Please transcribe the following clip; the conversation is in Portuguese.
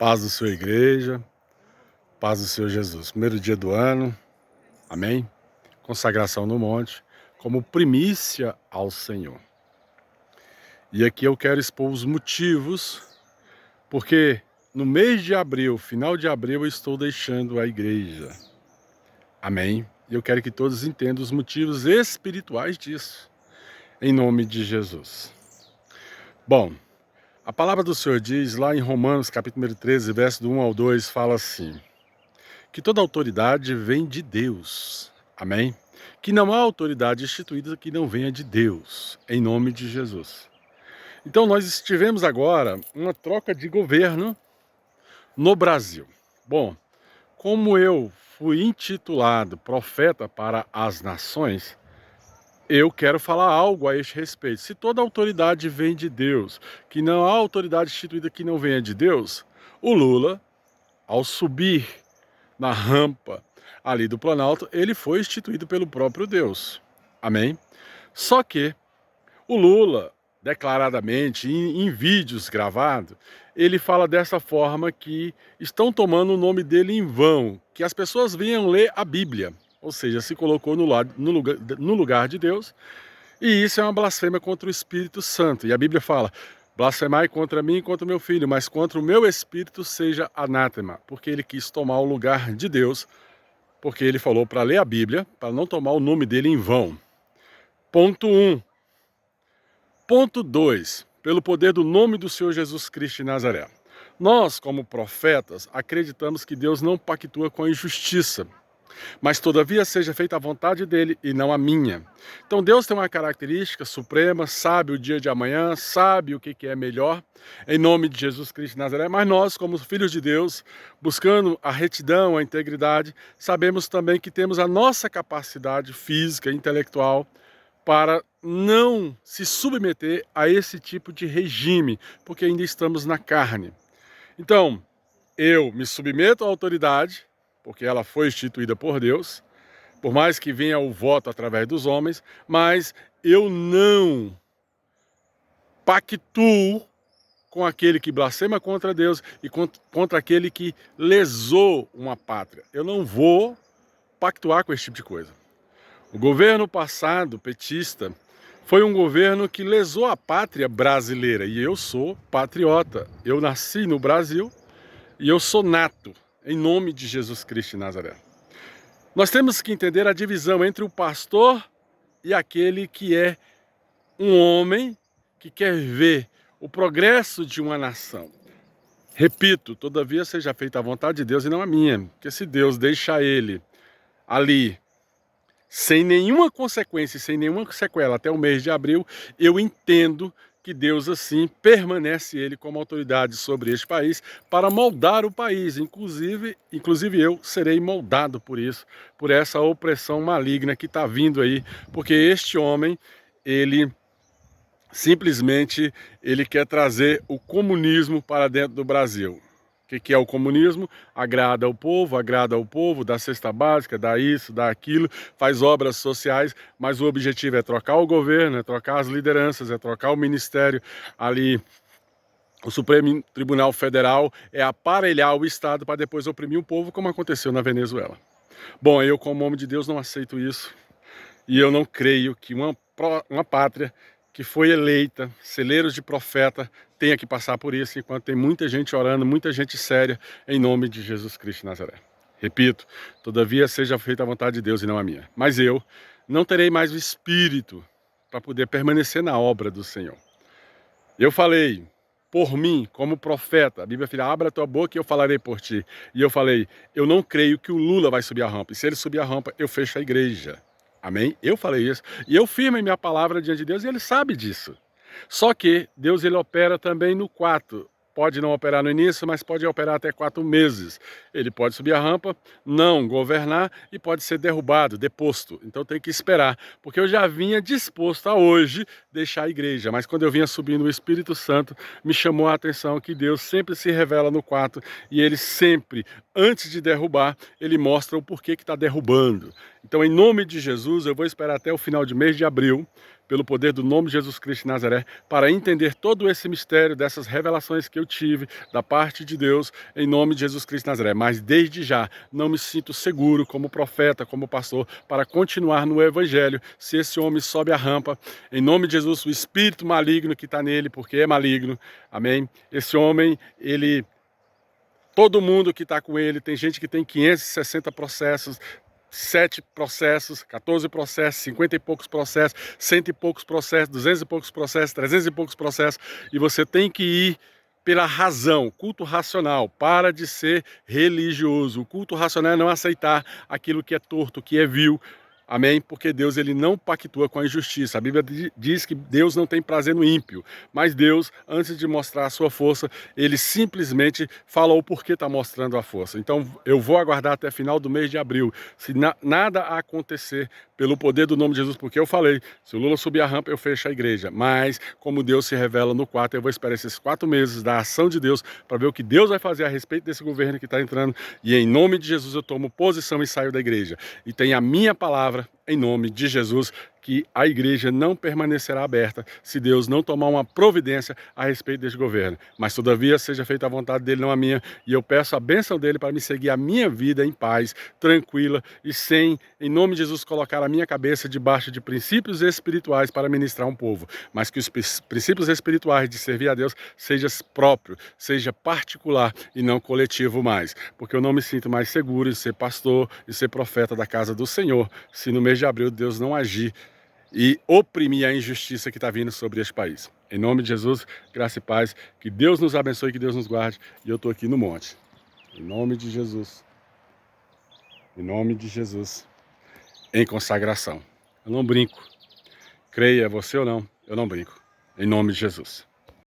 Paz da sua igreja, paz do Senhor Jesus. Primeiro dia do ano, amém? Consagração no monte, como primícia ao Senhor. E aqui eu quero expor os motivos, porque no mês de abril, final de abril, eu estou deixando a igreja. Amém? E eu quero que todos entendam os motivos espirituais disso, em nome de Jesus. Bom, a palavra do Senhor diz lá em Romanos, capítulo 13, verso do 1 ao 2, fala assim: que toda autoridade vem de Deus, amém? Que não há autoridade instituída que não venha de Deus, em nome de Jesus. Então nós tivemos agora uma troca de governo no Brasil. Bom, como eu fui intitulado profeta para as nações, eu quero falar algo a este respeito. Se toda autoridade vem de Deus, que não há autoridade instituída que não venha de Deus, o Lula, ao subir na rampa ali do Planalto, ele foi instituído pelo próprio Deus. Amém? Só que o Lula, declaradamente, em vídeos gravados, ele fala dessa forma que estão tomando o nome dele em vão, que as pessoas venham ler a Bíblia, ou seja, se colocou no lugar de Deus, e isso é uma blasfêmia contra o Espírito Santo. E a Bíblia fala: blasfemai contra mim e contra o meu filho, mas contra o meu Espírito seja anátema, porque ele quis tomar o lugar de Deus, porque ele falou para ler a Bíblia, para não tomar o nome dele em vão. Ponto 1. Ponto 2. Pelo poder do nome do Senhor Jesus Cristo de Nazaré. Nós, como profetas, acreditamos que Deus não pactua com a injustiça, mas todavia seja feita a vontade dele e não a minha. Então Deus tem uma característica suprema, sabe o dia de amanhã, sabe o que é melhor, em nome de Jesus Cristo de Nazaré, mas nós, como filhos de Deus, buscando a retidão, a integridade, sabemos também que temos a nossa capacidade física, intelectual, para não se submeter a esse tipo de regime, porque ainda estamos na carne. Então, eu me submeto à autoridade, porque ela foi instituída por Deus, por mais que venha o voto através dos homens, mas eu não pactuo com aquele que blasfema contra Deus e contra aquele que lesou uma pátria. Eu não vou pactuar com esse tipo de coisa. O governo passado, petista, foi um governo que lesou a pátria brasileira, e eu sou patriota. Eu nasci no Brasil e eu sou nato, em nome de Jesus Cristo de Nazaré. Nós temos que entender a divisão entre o pastor e aquele que é um homem que quer ver o progresso de uma nação. Repito, todavia seja feita a vontade de Deus e não a minha, porque se Deus deixa ele ali sem nenhuma consequência, sem nenhuma sequela até o mês de abril, eu entendo que Deus assim permanece ele como autoridade sobre este país para moldar o país, inclusive eu serei moldado por isso, por essa opressão maligna que está vindo aí, porque este homem, ele simplesmente ele quer trazer o comunismo para dentro do Brasil. O que é o comunismo? Agrada o povo, dá cesta básica, dá isso, dá aquilo, faz obras sociais, mas o objetivo é trocar o governo, é trocar as lideranças, é trocar o ministério ali, o Supremo Tribunal Federal, é aparelhar o Estado para depois oprimir o povo, como aconteceu na Venezuela. Bom, eu como homem de Deus não aceito isso, e eu não creio que uma pátria que foi eleita, celeiros de profeta, tenha que passar por isso, enquanto tem muita gente orando, muita gente séria, em nome de Jesus Cristo de Nazaré. Repito, todavia seja feita a vontade de Deus e não a minha. Mas eu não terei mais o espírito para poder permanecer na obra do Senhor. Eu falei, por mim, como profeta, a Bíblia fala: abra a tua boca e eu falarei por ti. E eu falei, eu não creio que o Lula vai subir a rampa, e se ele subir a rampa, eu fecho a igreja. Amém? Eu falei isso. E eu firmo em minha palavra diante de Deus e ele sabe disso. Só que Deus ele opera também no 4. Pode não operar no início, mas pode operar até 4 meses. Ele pode subir a rampa, não governar e pode ser derrubado, deposto. Então tem que esperar, porque eu já vinha disposto a hoje deixar a igreja. Mas quando eu vinha subindo, o Espírito Santo me chamou a atenção que Deus sempre se revela no 4 e ele sempre, antes de derrubar, ele mostra o porquê que está derrubando. Então, em nome de Jesus, eu vou esperar até o final de mês de abril, pelo poder do nome de Jesus Cristo de Nazaré, para entender todo esse mistério dessas revelações que eu tive da parte de Deus, em nome de Jesus Cristo de Nazaré. Mas desde já não me sinto seguro como profeta, como pastor, para continuar no evangelho, se esse homem sobe a rampa, em nome de Jesus, o espírito maligno que está nele, porque é maligno, amém? Esse homem, todo mundo que está com ele, tem gente que tem 560 processos, 7 processos, 14 processos, 50 e poucos processos, 100 e poucos processos, 200 e poucos processos, 300 e poucos processos, e você tem que ir pela razão, culto racional, para de ser religioso. O culto racional é não aceitar aquilo que é torto, que é vil, amém? Porque Deus, ele não pactua com a injustiça. A Bíblia diz que Deus não tem prazer no ímpio, mas Deus, antes de mostrar a sua força, ele simplesmente fala o porquê está mostrando a força. Então eu vou aguardar até final do mês de abril, se nada acontecer, pelo poder do nome de Jesus, porque eu falei, se o Lula subir a rampa, eu fecho a igreja. Mas, como Deus se revela no quarto, eu vou esperar esses 4 meses da ação de Deus, para ver o que Deus vai fazer a respeito desse governo que está entrando, e em nome de Jesus eu tomo posição e saio da igreja. E tem a minha palavra, em nome de Jesus, que a igreja não permanecerá aberta se Deus não tomar uma providência a respeito deste governo. Mas, todavia, seja feita a vontade dele, não a minha, e eu peço a bênção dele para me seguir a minha vida em paz, tranquila e sem, em nome de Jesus, colocar a minha cabeça debaixo de princípios espirituais para ministrar um povo, mas que os princípios espirituais de servir a Deus seja próprio, seja particular e não coletivo mais, porque eu não me sinto mais seguro em ser pastor e ser profeta da casa do Senhor, se no mês de abril Deus não agir e oprimir a injustiça que está vindo sobre este país. Em nome de Jesus, graça e paz, que Deus nos abençoe, que Deus nos guarde, e eu estou aqui no monte. Em nome de Jesus. Em nome de Jesus. Em consagração. Eu não brinco. Creia você ou não, eu não brinco. Em nome de Jesus.